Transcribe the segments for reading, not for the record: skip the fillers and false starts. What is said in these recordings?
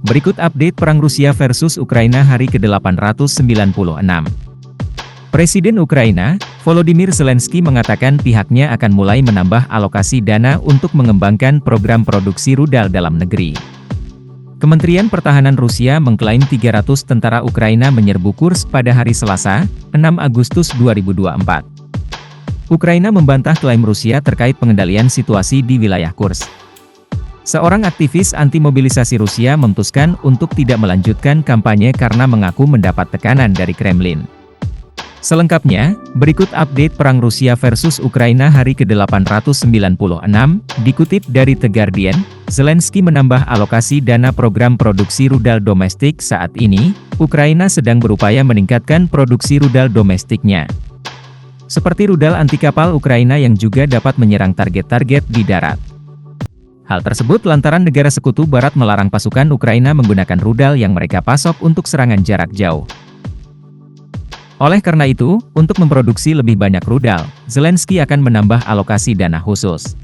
Berikut update perang Rusia versus Ukraina hari ke-896. Presiden Ukraina, Volodymyr Zelensky mengatakan pihaknya akan mulai menambah alokasi dana untuk mengembangkan program produksi rudal dalam negeri. Kementerian Pertahanan Rusia mengklaim 300 tentara Ukraina menyerbu Kursk pada hari Selasa, 6 Agustus 2024. Ukraina membantah klaim Rusia terkait pengendalian situasi di wilayah Kursk. Seorang aktivis anti-mobilisasi Rusia memutuskan untuk tidak melanjutkan kampanye karena mengaku mendapat tekanan dari Kremlin. Selengkapnya, berikut update perang Rusia versus Ukraina hari ke-896, dikutip dari The Guardian. Zelensky menambah alokasi dana program produksi rudal domestik. Saat ini, Ukraina sedang berupaya meningkatkan produksi rudal domestiknya. Seperti rudal anti kapal Ukraina yang juga dapat menyerang target-target di darat. Hal tersebut lantaran negara sekutu barat melarang pasukan Ukraina menggunakan rudal yang mereka pasok untuk serangan jarak jauh. Oleh karena itu, untuk memproduksi lebih banyak rudal, Zelensky akan menambah alokasi dana khusus.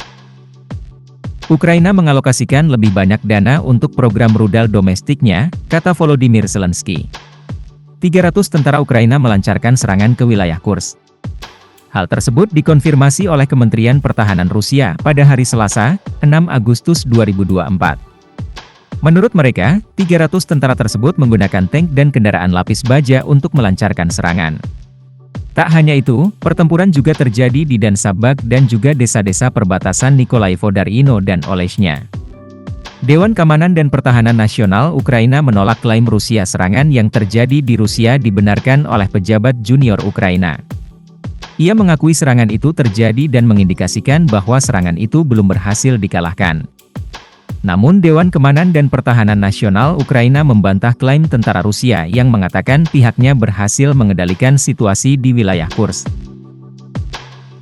Ukraina mengalokasikan lebih banyak dana untuk program rudal domestiknya, kata Volodymyr Zelensky. 300 tentara Ukraina melancarkan serangan ke wilayah Kursk. Hal tersebut dikonfirmasi oleh Kementerian Pertahanan Rusia pada hari Selasa, 6 Agustus 2024. Menurut mereka, 300 tentara tersebut menggunakan tank dan kendaraan lapis baja untuk melancarkan serangan. Tak hanya itu, pertempuran juga terjadi di Dansabag dan juga desa-desa perbatasan Nikolaevo-Darino dan Oleshnya. Dewan Keamanan dan Pertahanan Nasional Ukraina menolak klaim Rusia serangan yang terjadi di Rusia dibenarkan oleh pejabat junior Ukraina. Ia mengakui serangan itu terjadi dan mengindikasikan bahwa serangan itu belum berhasil dikalahkan. Namun Dewan Keamanan dan Pertahanan Nasional Ukraina membantah klaim tentara Rusia yang mengatakan pihaknya berhasil mengendalikan situasi di wilayah Kursk.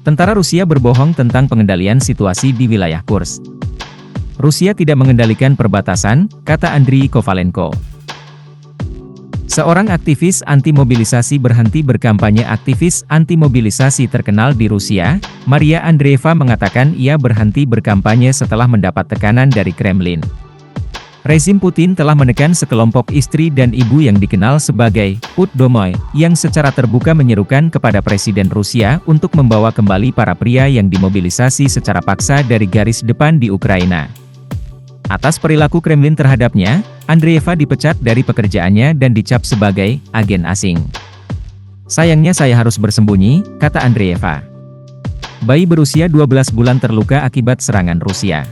Tentara Rusia berbohong tentang pengendalian situasi di wilayah Kursk. Rusia tidak mengendalikan perbatasan, kata Andriy Kovalenko. Seorang aktivis anti-mobilisasi berhenti berkampanye. Aktivis anti-mobilisasi terkenal di Rusia, Maria Andreeva mengatakan ia berhenti berkampanye setelah mendapat tekanan dari Kremlin. Rezim Putin telah menekan sekelompok istri dan ibu yang dikenal sebagai Put Domoy, yang secara terbuka menyerukan kepada Presiden Rusia untuk membawa kembali para pria yang dimobilisasi secara paksa dari garis depan di Ukraina. Atas perilaku Kremlin terhadapnya, Andreeva dipecat dari pekerjaannya dan dicap sebagai agen asing. Sayangnya saya harus bersembunyi, kata Andreeva. Bayi berusia 12 bulan terluka akibat serangan Rusia.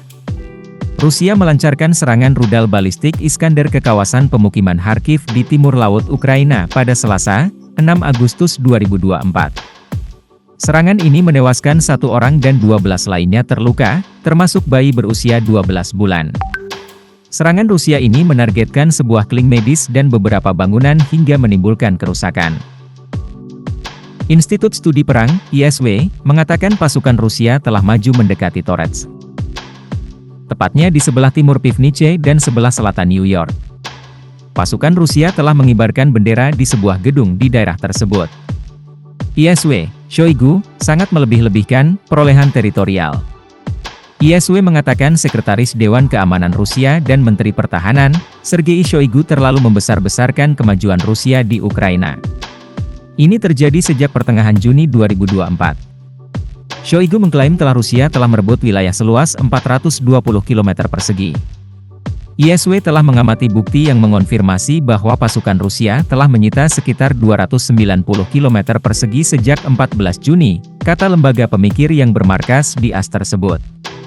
Rusia melancarkan serangan rudal balistik Iskander ke kawasan pemukiman Kharkiv di timur laut Ukraina pada Selasa, 6 Agustus 2024. Serangan ini menewaskan 1 orang dan 12 lainnya terluka, termasuk bayi berusia 12 bulan. Serangan Rusia ini menargetkan sebuah klinik medis dan beberapa bangunan hingga menimbulkan kerusakan. Institut Studi Perang, ISW, mengatakan pasukan Rusia telah maju mendekati Torets. Tepatnya di sebelah timur Pivnice dan sebelah selatan New York. Pasukan Rusia telah mengibarkan bendera di sebuah gedung di daerah tersebut. ISW, Shoigu, sangat melebih-lebihkan perolehan teritorial. ISW mengatakan Sekretaris Dewan Keamanan Rusia dan Menteri Pertahanan, Sergei Shoigu terlalu membesar-besarkan kemajuan Rusia di Ukraina. Ini terjadi sejak pertengahan Juni 2024. Shoigu mengklaim Rusia telah merebut wilayah seluas 420 km persegi. ISW telah mengamati bukti yang mengonfirmasi bahwa pasukan Rusia telah menyita sekitar 290 km persegi sejak 14 Juni, kata lembaga pemikir yang bermarkas di AS tersebut.